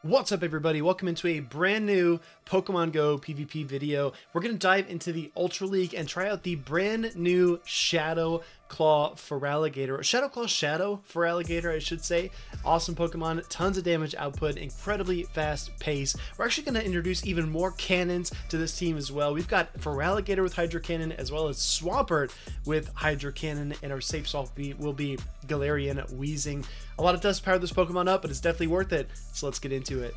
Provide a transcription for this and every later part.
What's up, everybody? Welcome into a brand new Pokemon Go PvP video. We're going to dive into the Ultra League and try out the brand new Shadow Claw Feraligatr. Shadow Feraligatr, I should say. Awesome Pokemon, tons of damage output, incredibly fast pace. We're actually going to introduce even more cannons to this team as well. We've got Feraligatr with Hydro Cannon as well as Swampert with Hydro Cannon, and our safe swap will be Galarian Weezing. A lot of dust powered this Pokemon up, but it's definitely worth it, so let's get into it.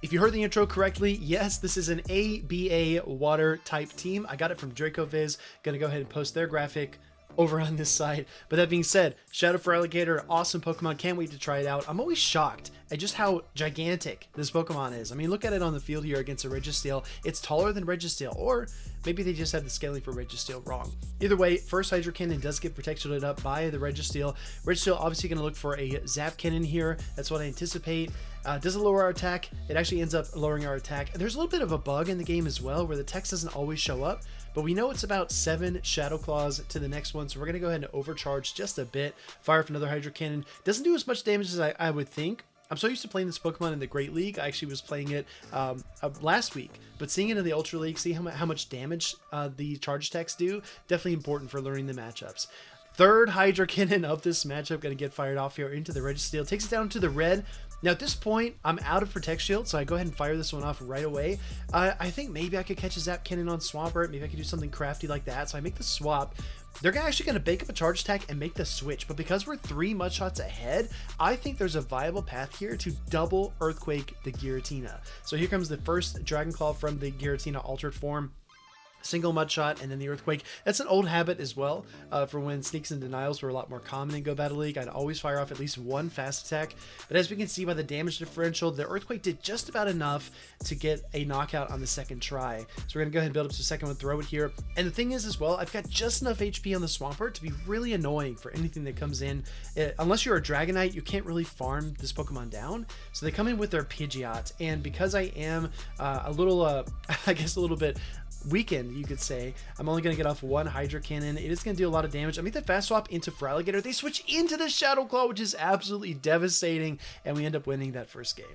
If you heard the intro correctly, yes, this is an ABA water type team. I got it from DracoViz. Gonna go ahead and post their graphic over on this side. But that being said, Shadow Feraligatr, awesome Pokemon. Can't wait to try it out. I'm always shocked at just how gigantic this Pokemon is. I mean, look at it on the field here against a Registeel. It's taller than Registeel, or maybe they just have the scaling for Registeel wrong. Either way, first Hydro Cannon does get protected up by the Registeel. Registeel obviously going to look for a Zap Cannon here. That's what I anticipate. Doesn't lower our attack. It actually ends up lowering our attack. There's a little bit of a bug in the game as well, where the text doesn't always show up, but we know it's about 7 Shadow Claws to the next one, so we're going to go ahead and overcharge just a bit. Fire off another Hydro Cannon. Doesn't do as much damage as I would think. I'm so used to playing this Pokemon in the Great League. I actually was playing it last week, but seeing it in the Ultra League, see how much damage the charge attacks do, definitely important for learning the matchups. Third Hydro Cannon of this matchup going to get fired off here into the Registeel. Takes it down to the red. Now at this point, I'm out of Protect Shield, so I go ahead and fire this one off right away. I think maybe I could catch a Zap Cannon on Swampert. Maybe I could do something crafty like that. So I make the swap. They're actually going to bake up a charge attack and make the switch, but because we're 3 Mudshots ahead, I think there's a viable path here to double Earthquake the Giratina. So here comes the first Dragon Claw from the Giratina altered form. Single Mudshot and then the Earthquake. That's an old habit as well, for when Sneaks and Denials were a lot more common in Go Battle League. I'd always fire off at least one fast attack, but as we can see by the damage differential, the Earthquake did just about enough to get a knockout on the second try. So we're gonna go ahead and build up to the second one, throw it here. And the thing is as well, I've got just enough HP on the Swampert to be really annoying for anything that comes in. Unless you're a Dragonite, you can't really farm this Pokemon down. So they come in with their Pidgeot, and because I am a little, I guess a little bit weakened, you could say, I'm only going to get off one Hydro Cannon. It is going to do a lot of damage. I make the fast swap into Feraligatr. They switch into the Shadow Claw, which is absolutely devastating, and we end up winning that first game.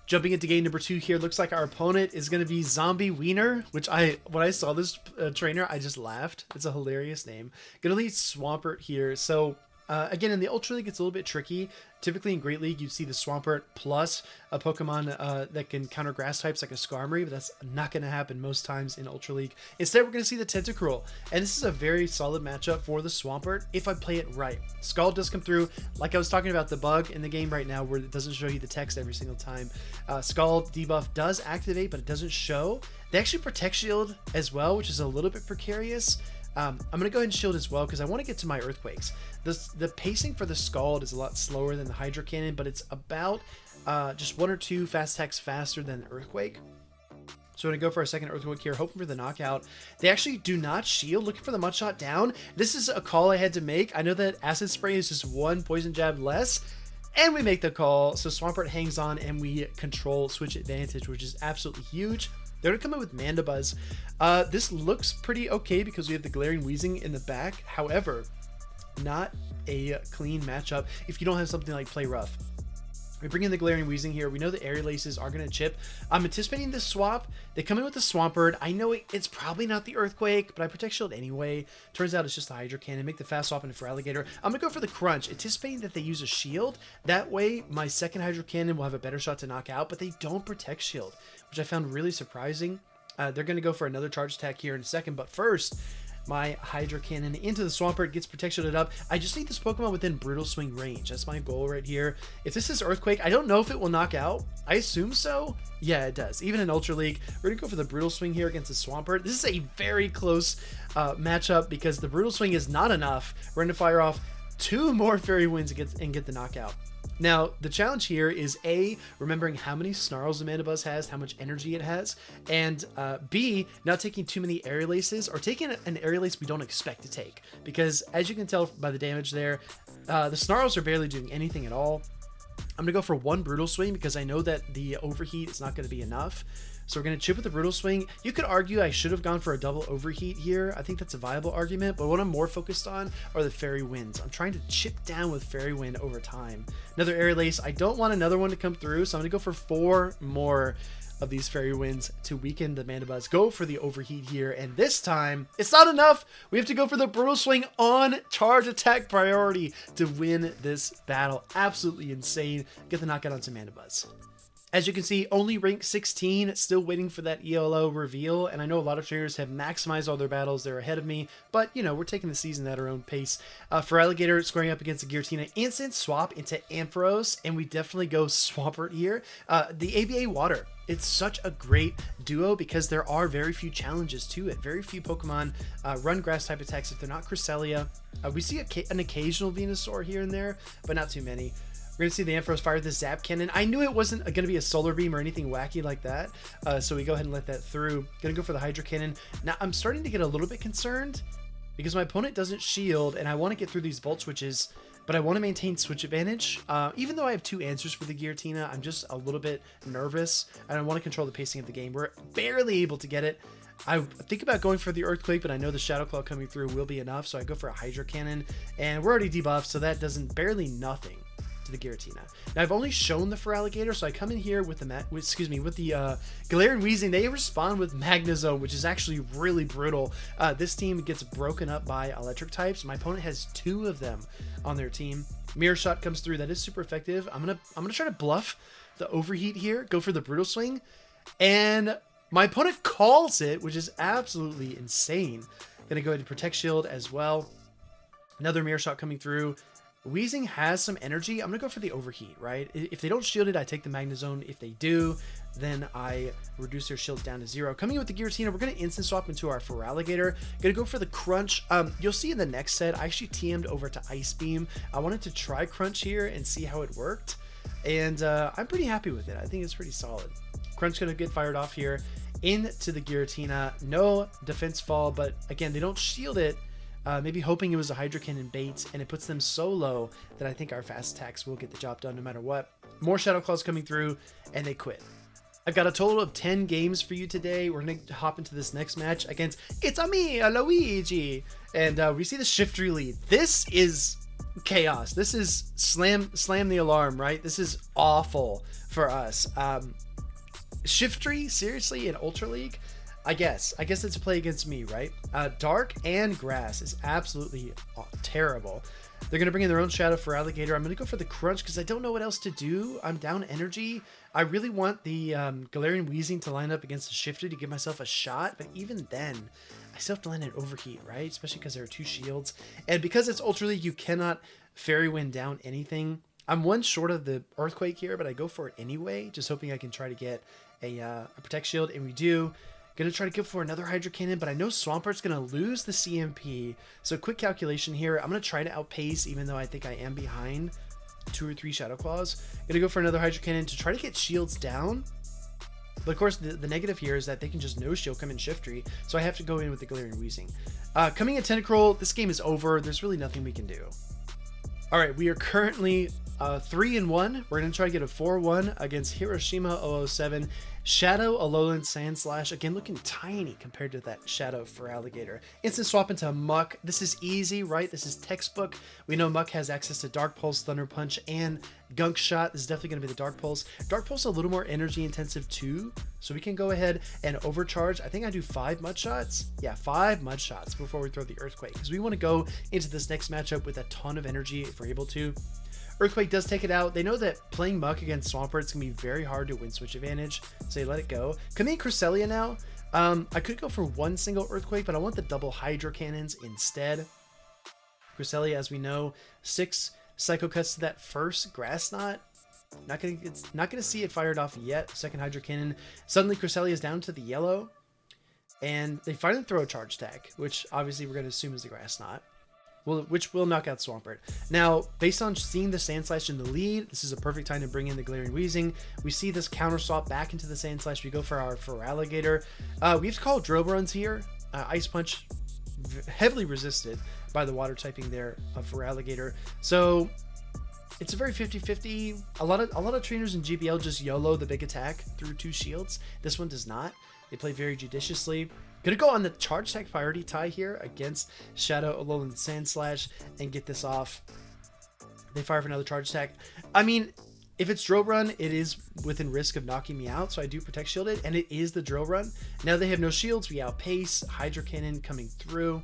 Jumping into game number 2 here, looks like our opponent is going to be Zombie Wiener, which when I saw this trainer, I just laughed. It's a hilarious name. Going to lead Swampert here. So again, in the Ultra League, it's a little bit tricky. Typically in Great League, you'd see the Swampert plus a Pokemon that can counter grass types like a Skarmory, but that's not going to happen most times in Ultra League. Instead, we're going to see the Tentacruel, and this is a very solid matchup for the Swampert if I play it right. Scald does come through, like I was talking about the bug in the game right now where it doesn't show you the text every single time. Scald debuff does activate, but it doesn't show. They actually Protect Shield as well, which is a little bit precarious. I'm going to go ahead and shield as well because I want to get to my Earthquakes. The pacing for the Scald is a lot slower than the Hydro Cannon, but it's about just 1 or 2 fast attacks faster than the Earthquake. So I'm going to go for a second Earthquake here, hoping for the knockout. They actually do not shield, looking for the Mudshot down. This is a call I had to make. I know that Acid Spray is just 1 Poison Jab less, and we make the call. So Swampert hangs on, and we control Switch Advantage, which is absolutely huge. They're going to come in with Mandibuzz. This looks pretty okay because we have the Galarian Weezing in the back. However, not a clean matchup if you don't have something like Play Rough. We bring in the Galarian Weezing here. We know the Aerial Aces are going to chip. I'm anticipating this swap. They come in with the Swampert. I know it's probably not the Earthquake, but I Protect Shield anyway. Turns out it's just the Hydro Cannon. Make the fast swap into Feraligatr. I'm going to go for the Crunch, anticipating that they use a shield. That way, my second Hydro Cannon will have a better shot to knock out, but they don't Protect Shield, which I found really surprising. They're going to go for another charge attack here in a second, but first, my Hydro Cannon into the Swampert, gets protection up. I just need this Pokemon within Brutal Swing range. That's my goal right here. If this is Earthquake, I don't know if it will knock out. I assume so. Yeah, it does. Even in Ultra League, we're going to go for the Brutal Swing here against the Swampert. This is a very close matchup because the Brutal Swing is not enough. We're going to fire off 2 more Fairy Winds and get the knockout. Now, the challenge here is A, remembering how many Snarls the Mandibuzz has, how much energy it has, and B, not taking too many Aerial Aces, or taking an Aerial Ace we don't expect to take. Because, as you can tell by the damage there, the Snarls are barely doing anything at all. I'm going to go for one Brutal Swing because I know that the Overheat is not going to be enough. So we're going to chip with the Brutal Swing. You could argue I should have gone for a double Overheat here. I think that's a viable argument, but what I'm more focused on are the Fairy Winds. I'm trying to chip down with Fairy Wind over time. Another Aerial Ace. I don't want another one to come through, so I'm going to go for 4 more of these Fairy Winds to weaken the Mandibuzz. Go for the Overheat here, and this time it's not enough. We have to go for the Brutal Swing on charge attack priority to win this battle. Absolutely insane. Get the knockout onto Mandibuzz. As you can see, only rank 16, still waiting for that ELO reveal, and I know a lot of trainers have maximized all their battles. They're ahead of me, but, you know, we're taking the season at our own pace. Feraligatr squaring up against the Giratina, instant swap into Ampharos, and we definitely go Swampert here. The ABA Water, it's such a great duo because there are very few challenges to it. Very few Pokemon run grass type attacks if they're not Cresselia. We see an occasional Venusaur here and there, but not too many. We're going to see the Ampharos fire the Zap Cannon. I knew it wasn't going to be a Solar Beam or anything wacky like that, so we go ahead and let that through. Going to go for the Hydro Cannon. Now, I'm starting to get a little bit concerned because my opponent doesn't shield, and I want to get through these Volt Switches, but I want to maintain switch advantage. Even though I have 2 answers for the Giratina, I'm just a little bit nervous, and I want to control the pacing of the game. We're barely able to get it. I think about going for the Earthquake, but I know the Shadow Claw coming through will be enough, so I go for a Hydro Cannon, and we're already debuffed, so that doesn't barely nothing to the Giratina. Now I've only shown the Feraligatr, so I come in here with the Galarian Weezing. They respond with Magnezone, which is actually really brutal. This team gets broken up by electric types. My opponent has 2 of them on their team. Mirror Shot comes through. That is super effective. I'm gonna try to bluff the Overheat here, go for the Brutal Swing, and my opponent calls it, which is absolutely insane. Gonna go ahead and Protect Shield as well. Another Mirror Shot coming through. Weezing has some energy. I'm going to go for the Overheat, right? If they don't shield it, I take the Magnezone. If they do, then I reduce their shields down to 0. Coming in with the Giratina, we're going to instant swap into our Feraligatr. Going to go for the Crunch. You'll see in the next set, I actually TM'd over to Ice Beam. I wanted to try Crunch here and see how it worked. And I'm pretty happy with it. I think it's pretty solid. Crunch going to get fired off here into the Giratina. No defense fall, but again, they don't shield it. Maybe hoping it was a Hydro Cannon bait, and it puts them so low that I think our fast attacks will get the job done no matter what. More Shadow Claws coming through, and they quit. I've got a total of 10 games for you today. We're going to hop into this next match against It's a me, a Luigi. And we see the Shiftry lead. This is chaos. This is slam the alarm, right? This is awful for us. Shiftry, seriously, in Ultra League? I guess it's a play against me, right? Dark and Grass is absolutely terrible. They're going to bring in their own Shadow Feraligatr. I'm going to go for the Crunch because I don't know what else to do. I'm down energy. I really want the Galarian Weezing to line up against the Shifty to give myself a shot, but even then, I still have to land an Overheat, right? Especially because there are 2 shields. And because it's Ultra League, you cannot Fairy Wind down anything. I'm 1 short of the Earthquake here, but I go for it anyway, just hoping I can try to get a Protect Shield, and we do. Gonna try to go for another Hydro Cannon, but I know Swampert's gonna lose the CMP. So quick calculation here. I'm gonna try to outpace, even though I think I am behind 2 or 3 Shadow Claws. Gonna go for another Hydro Cannon to try to get shields down. But of course, the negative here is that they can just no shield come in Shiftry, so I have to go in with the Galarian Weezing. Coming in Tentacruel, this game is over. There's really nothing we can do. All right, we are currently 3-1. We're going to try to get a 4-1 against Hiroshima 007. Shadow Alolan Sandslash, again looking tiny compared to that Shadow Feraligatr. Instant swap into Muck. This is easy, right? This is textbook. We know Muck has access to Dark Pulse, Thunder Punch, and Gunk Shot. This is definitely going to be the Dark Pulse. Dark Pulse a little more energy intensive too, so we can go ahead and overcharge. I think I do 5 Mud Shots. Yeah, 5 Mud Shots before we throw the Earthquake, because we want to go into this next matchup with a ton of energy if we're able to. Earthquake does take it out. They know that playing Muck against Swampert is going to be very hard to win switch advantage, so they let it go. Coming in Cresselia now, I could go for 1 single Earthquake, but I want the double Hydro Cannons instead. Cresselia, as we know, 6 Psycho Cuts to that first Grass Knot. Not gonna see it fired off yet. Second Hydro Cannon. Suddenly Cresselia is down to the yellow, and they finally throw a Charge Attack, which obviously we're going to assume is the Grass Knot. Which will knock out Swampert. Now, based on seeing the Sandslash in the lead, this is a perfect time to bring in the Galarian Weezing. We see this counter swap back into the Sandslash. We go for our Feraligatr. We have to call Drobe Runs here. Ice Punch, heavily resisted by the water typing there of Feraligatr. So it's a very 50-50. A lot of trainers in GBL just YOLO the big attack through 2 shields. This one does not. They play very judiciously. Gonna go on the charge attack priority tie here against Shadow, Alolan Sandslash and get this off. They fire for another charge attack. I mean, if it's drill run, it is within risk of knocking me out, so I do protect shielded, and it is the drill run. Now they have no shields, we outpace. Hydro Cannon coming through,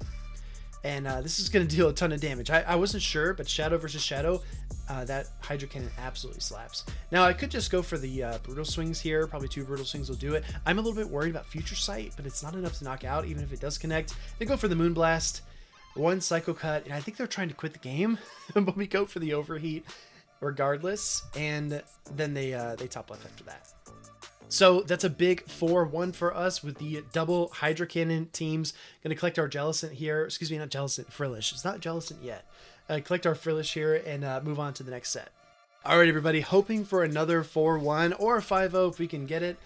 and this is going to deal a ton of damage. I wasn't sure, but Shadow versus Shadow, that Hydro Cannon absolutely slaps. Now I could just go for the Brutal Swings here. Probably 2 Brutal Swings will do it. I'm a little bit worried about Future Sight, but it's not enough to knock out, even if it does connect. They go for the Moonblast, 1 Psycho Cut, and I think they're trying to quit the game, but we go for the Overheat regardless, and then they top left after that. So that's a big 4-1 for us with the double Hydro Cannon teams. Gonna collect our Jellicent here. Excuse me, not Jellicent, Frillish. It's not Jellicent yet. Collect our Frillish here and move on to the next set. All right, everybody, hoping for another 4-1 or a 5-0 if we can get it.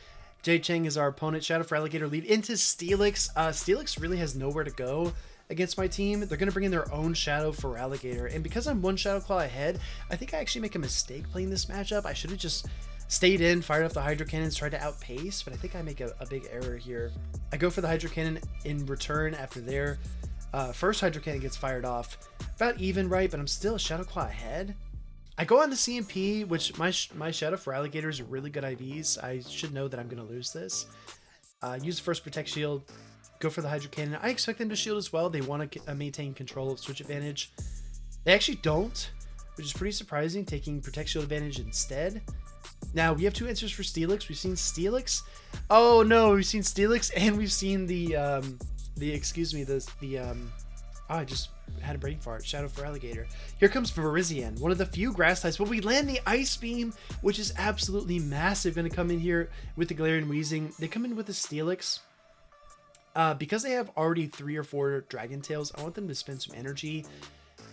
Jay Chang is our opponent. Shadow Feraligatr lead into Steelix. Steelix really has nowhere to go against my team. They're going to bring in their own Shadow Feraligatr, and because I'm 1 Shadow Claw ahead, I think I actually make a mistake playing this matchup. I should have just stayed in, fired off the Hydro Cannons, tried to outpace, but I think I make a big error here. I go for the Hydro Cannon in return after their first Hydro Cannon gets fired off. About even, right, but I'm still a Shadow Claw ahead. I go on to CMP, which my Shadow Feraligatr is really good IVs. I should know that I'm going to lose this. Use the first Protect Shield. Go for the Hydro Cannon. I expect them to shield as well. They want to maintain control of switch advantage. They actually don't, which is pretty surprising, taking Protect Shield advantage instead. Now, we have 2 answers for Steelix. We've seen Steelix. Oh, no, we've seen Steelix, and we've seen I just had a brain fart. Shadow Feraligatr. Here comes Virizion, one of the few grass types, but we land the Ice Beam, which is absolutely massive. Going to come in here with the Galarian Weezing. They come in with the Steelix. Because they have already 3 or 4 Dragon Tails, I want them to spend some energy.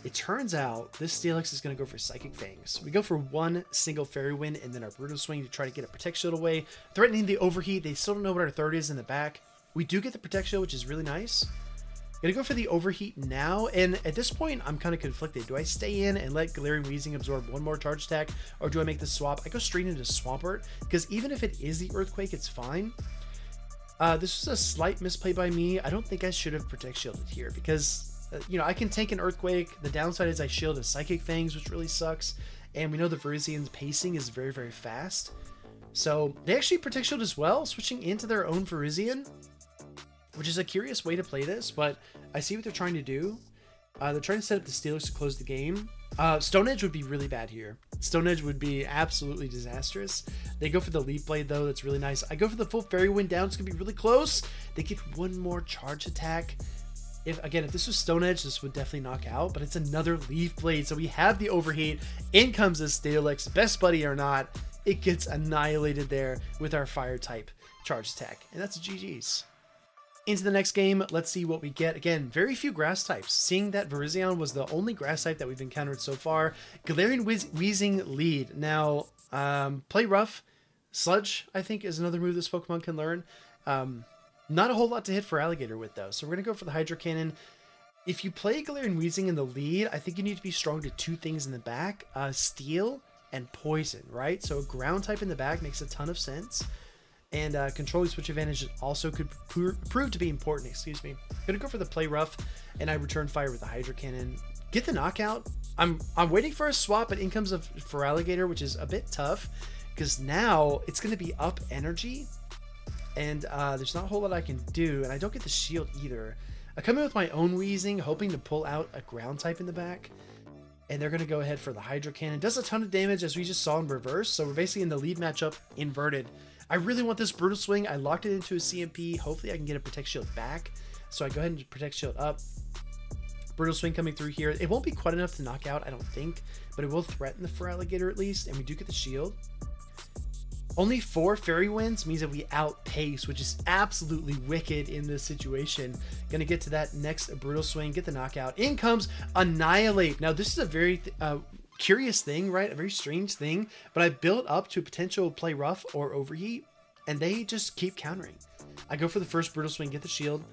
It turns out this Steelix is going to go for Psychic Fangs. We go for 1 single Fairy Wind and then our Brutal Swing to try to get a Protect Shield away, threatening the Overheat. They still don't know what our third is in the back. We do get the Protect Shield, which is really nice. Gonna go for the Overheat now, and at this point, I'm kind of conflicted. Do I stay in and let Galarian Weezing absorb 1 more charge attack, or do I make the swap? I go straight into Swampert, because even if it is the Earthquake, it's fine. This was a slight misplay by me. I don't think I should have Protect Shielded here, because, you know, I can tank an Earthquake. The downside is I shield a Psychic Fangs, which really sucks, and we know the Virizion's pacing is very, very fast. So, they actually Protect Shield as well, switching into their own Virizion, which is a curious way to play this, but I see what they're trying to do. They're trying to set up the Steelix to close the game. Stone Edge would be really bad here. Stone Edge would be absolutely disastrous. They go for the Leaf Blade, though. That's really nice. I go for the full Fairy Wind down. It's going to be really close. They get 1 more charge attack. If this was Stone Edge, this would definitely knock out, but it's another Leaf Blade. So we have the Overheat. In comes the Steelix. Best buddy or not, it gets annihilated there with our Fire type charge attack. And that's a GG's. Into the next game, let's see what we get. Again, very few grass types. Seeing that Virizion was the only grass type that we've encountered so far. Galarian Weezing lead. Now, play rough. Sludge, I think, is another move this Pokemon can learn. Not a whole lot to hit Feraligatr with, though. So we're going to go for the Hydro Cannon. If you play Galarian Weezing in the lead, I think you need to be strong to 2 things in the back. Steel and Poison, right? So a ground type in the back makes a ton of sense. And controlling switch advantage also could prove to be important, excuse me. I'm going to go for the play rough, and I return fire with the Hydro Cannon. Get the knockout. I'm waiting for a swap, but in comes a Feraligatr, which is a bit tough, because now it's going to be up energy, and there's not a whole lot I can do, and I don't get the shield either. I come in with my own Weezing, hoping to pull out a ground type in the back, and they're going to go ahead for the Hydro Cannon. Does a ton of damage, as we just saw in reverse, so we're basically in the lead matchup inverted. I really want this Brutal Swing. I locked it into a CMP. Hopefully I can get a Protect Shield back. So I go ahead and Protect Shield up. Brutal Swing coming through here. It won't be quite enough to knock out, I don't think, but it will threaten the Feraligatr at least, and we do get the shield. Only 4 Fairy Winds means that we outpace, which is absolutely wicked in this situation. Gonna get to that next Brutal Swing, get the knockout. In comes Annihilate. Now this is a very curious thing, right? A very strange thing, but I built up to potential play rough or Overheat, and they just keep countering. I go for the first Brutal Swing, get the shield.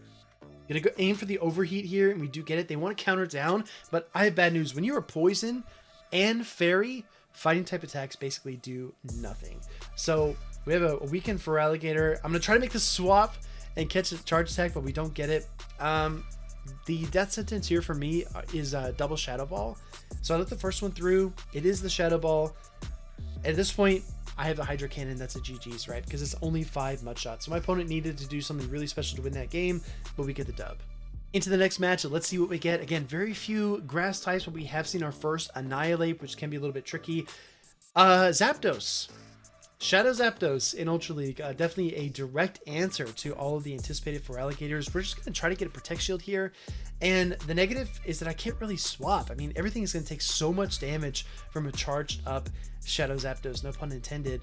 Gonna go aim for the Overheat here, and we do get it. They want to counter down, but I have bad news. When you are Poison, and Fairy, fighting type attacks basically do nothing. So we have a weakened Feraligatr. I'm going to try to make the swap and catch a charge attack, but we don't get it. The death sentence here for me is double Shadow Ball. So I let the first one through. It is the Shadow Ball. At this point, I have a Hydro Cannon. That's a GG's, right? Because it's only 5 mud shots. So my opponent needed to do something really special to win that game, but we get the dub. Into the next match, let's see what we get. Again, very few grass types, but we have seen our first Annihilate, which can be a little bit tricky. Zapdos. Shadow Zapdos in Ultra League. Definitely a direct answer to all of the anticipated Feraligatrs. We're just going to try to get a Protect Shield here. And the negative is that I can't really swap. I mean, everything is going to take so much damage from a charged up Shadow Zapdos. No pun intended.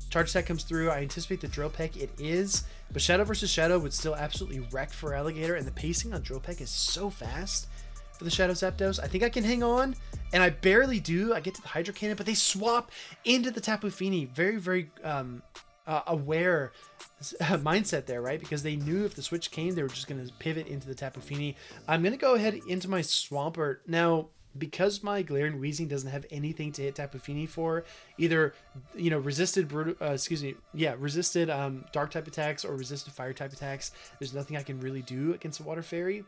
Charge attack comes through. I anticipate the Drill Peck. It is. But Shadow versus Shadow would still absolutely wreck Feraligatr. And the pacing on Drill Peck is so fast for the Shadow Zapdos. I think I can hang on. And I barely do. I get to the Hydro Cannon. But they swap into the Tapu Fini. Very, very aware mindset there, right? Because they knew if the switch came, they were just going to pivot into the Tapu Fini. I'm going to go ahead into my Swampert. Now, because my Galarian Weezing doesn't have anything to hit Tapu Fini for, either, you know, resisted dark type attacks or resisted fire type attacks, there's nothing I can really do against a Water Fairy.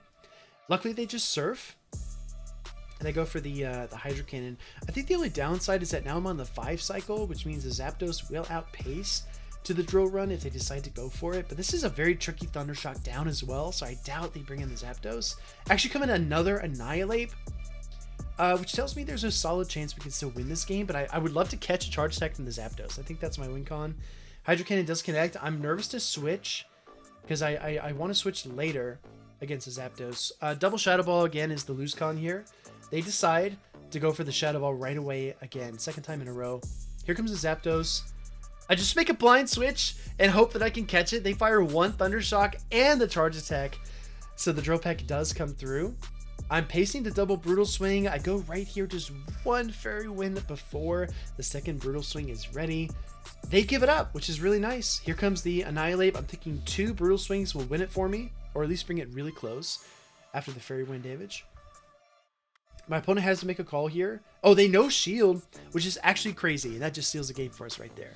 Luckily, they just surf, and I go for the Hydro Cannon. I think the only downside is that now I'm on the 5 cycle, which means the Zapdos will outpace to the Drill Run if they decide to go for it. But this is a very tricky Thundershock down as well, so I doubt they bring in the Zapdos. Actually, come in another Annihilate, which tells me there's a solid chance we can still win this game, but I would love to catch a charge attack from the Zapdos. I think that's my win con. Hydro Cannon does connect. I'm nervous to switch because I want to switch later against the Zapdos. Double Shadow Ball again is the lose con here. They decide to go for the Shadow Ball right away again. Second time in a row. Here comes the Zapdos. I just make a blind switch and hope that I can catch it. They fire one Thundershock and the charge attack. So the Drill Peck does come through. I'm pacing the double Brutal Swing. I go right here, just one Fairy Wind before the second Brutal Swing is ready. They give it up, which is really nice. Here comes the Annihilate. I'm thinking 2 Brutal Swings will win it for me, or at least bring it really close after the Fairy Wind damage. My opponent has to make a call here. Oh, they no shield, which is actually crazy. And that just seals the game for us right there.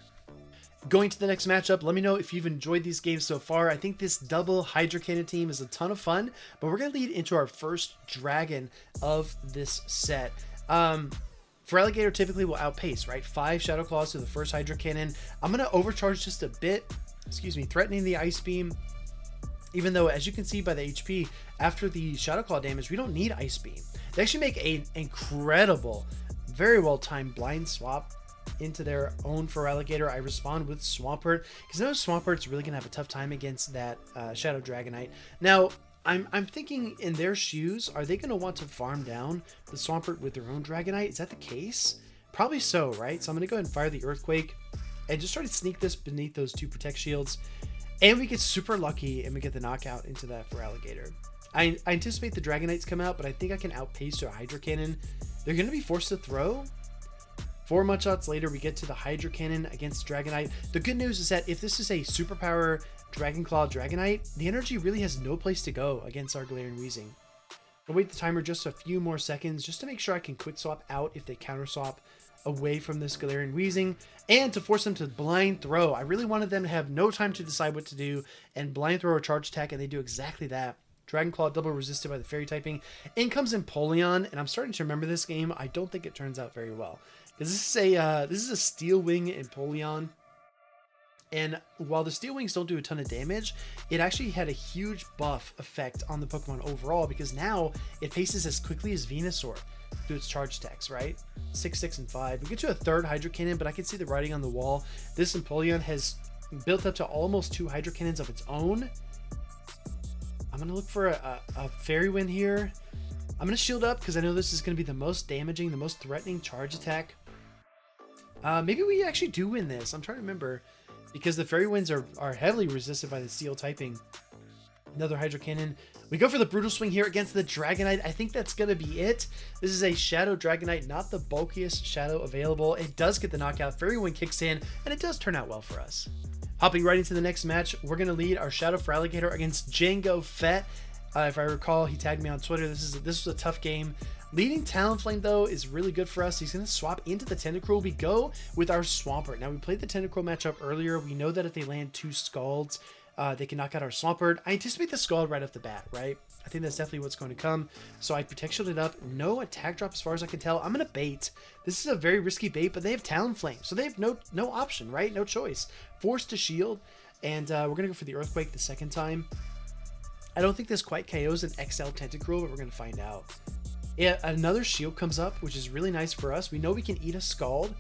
Going to the next matchup, let me know if you've enjoyed these games so far. I think this double Hydro Cannon team is a ton of fun, but we're going to lead into our first dragon of this set. Feraligatr typically will outpace, right? 5 Shadow Claws to the first Hydro Cannon. I'm going to overcharge just a bit, threatening the Ice Beam. Even though, as you can see by the HP, after the Shadow Claw damage, we don't need Ice Beam. They actually make an incredible, very well-timed blind swap into their own Feraligatr. I respond with Swampert because I know Swampert's really gonna have a tough time against that Shadow Dragonite. Now I'm thinking in their shoes, are they gonna want to farm down the Swampert with their own Dragonite? Is that the case? Probably so, right? So I'm gonna go ahead and fire the Earthquake and just try to sneak this beneath those 2 Protect Shields, and we get super lucky and we get the knockout into that Feraligatr. I anticipate the Dragonites come out, but I think I can outpace to a Hydro Cannon. They're gonna be forced to throw. 4 mud shots later, we get to the Hydro Cannon against Dragonite. The good news is that if this is a Superpower Dragon Claw Dragonite, the energy really has no place to go against our Galarian Weezing. I'll wait the timer just a few more seconds just to make sure I can quick swap out if they counter swap away from this Galarian Weezing, and to force them to blind throw. I really wanted them to have no time to decide what to do and blind throw or charge attack, and they do exactly that. Dragon Claw double resisted by the Fairy typing. In comes Empoleon, and I'm starting to remember this game. I don't think it turns out very well. This is a Steel Wing Empoleon, and while the Steel Wings don't do a ton of damage, it actually had a huge buff effect on the Pokemon overall, because now it paces as quickly as Venusaur through its charge attacks, right? 6, 6, and 5. We get to a third Hydro Cannon, but I can see the writing on the wall. This Empoleon has built up to almost 2 Hydro Cannons of its own. I'm going to look for a Fairy Wind here. I'm going to shield up because I know this is going to be the most damaging, the most threatening charge attack. Maybe we actually do win this. I'm trying to remember, because the Fairy Winds are heavily resisted by the Steel typing. Another Hydro Cannon. We go for the Brutal Swing here against the Dragonite. I think that's going to be it. This is a Shadow Dragonite, not the bulkiest Shadow available. It does get the knockout. Fairy Wind kicks in, and it does turn out well for us. Hopping right into the next match, we're going to lead our Shadow Feraligatr against Django Fett. If I recall, he tagged me on Twitter. This was a tough game. Leading Talonflame, though, is really good for us. He's going to swap into the Tentacruel. We go with our Swampert. Now, we played the Tentacruel matchup earlier. We know that if they land 2 Scalds, they can knock out our Swampert. I anticipate the Scald right off the bat, right? I think that's definitely what's going to come. So I Protect Shielded up. No attack drop as far as I can tell. I'm going to bait. This is a very risky bait, but they have Talonflame. So they have no option, right? No choice. Forced to shield. And we're going to go for the Earthquake the second time. I don't think this quite KOs an XL Tentacruel, but we're going to find out. Yeah, another shield comes up, which is really nice for us. We know we can eat a Scald.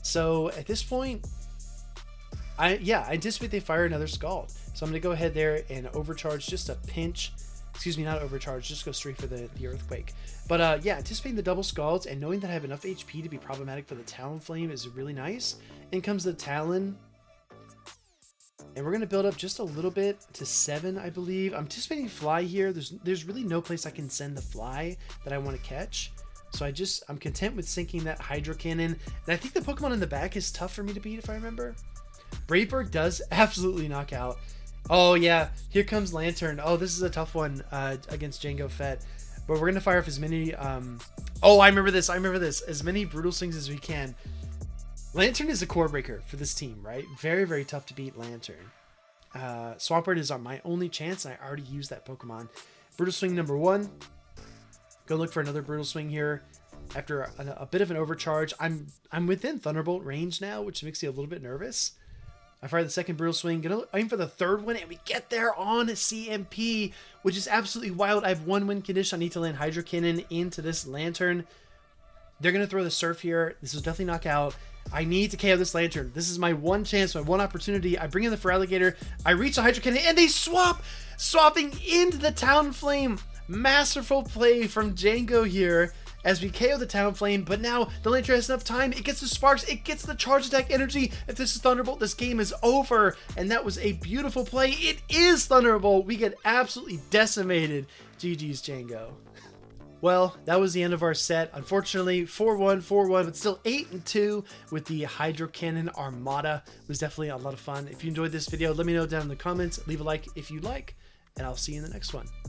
So at this point, I anticipate they fire another Scald. So I'm going to go ahead there and overcharge just a pinch. Excuse me, not overcharge, just go straight for the Earthquake. But yeah, anticipating the double Scalds and knowing that I have enough HP to be problematic for the Talonflame is really nice. In comes the Talon. And we're going to build up just a little bit to 7, I believe. I'm anticipating Fly here. There's really no place I can send the Fly that I want to catch. So I'm content with sinking that Hydro Cannon. And I think the Pokemon in the back is tough for me to beat, if I remember. Braveberg does absolutely knock out. Oh, yeah. Here comes Lantern. Oh, this is a tough one against Jango Fett. But we're going to fire off as many... Oh, I remember this. As many Brutal Swings as we can. Lantern is a core breaker for this team, right? Very, very tough to beat Lantern. Swampert is my only chance, and I already used that Pokemon. Brutal Swing number 1. Go look for another Brutal Swing here. After a bit of an overcharge, I'm within Thunderbolt range now, which makes me a little bit nervous. I fire the second Brutal Swing, gonna aim for the third one, and we get there on CMP, which is absolutely wild. I have 1 win condition. I need to land Hydro Cannon into this Lantern. They're going to throw the Surf here. This is definitely knockout. I need to KO this Lantern. This is my one chance, my one opportunity. I bring in the Feraligatr. I reach the Hydro Cannon, and they swapping into the Talonflame. Masterful play from Jango here as we KO the Talonflame, but now the Lantern has enough time. It gets the Sparks. It gets the Charge Attack energy. If this is Thunderbolt, this game is over, and that was a beautiful play. It is Thunderbolt. We get absolutely decimated. GG's, Jango. Well, that was the end of our set. Unfortunately, 4-1, 4-1, but still 8-2 with the Hydro Cannon Armada. It was definitely a lot of fun. If you enjoyed this video, let me know down in the comments. Leave a like if you like, and I'll see you in the next one.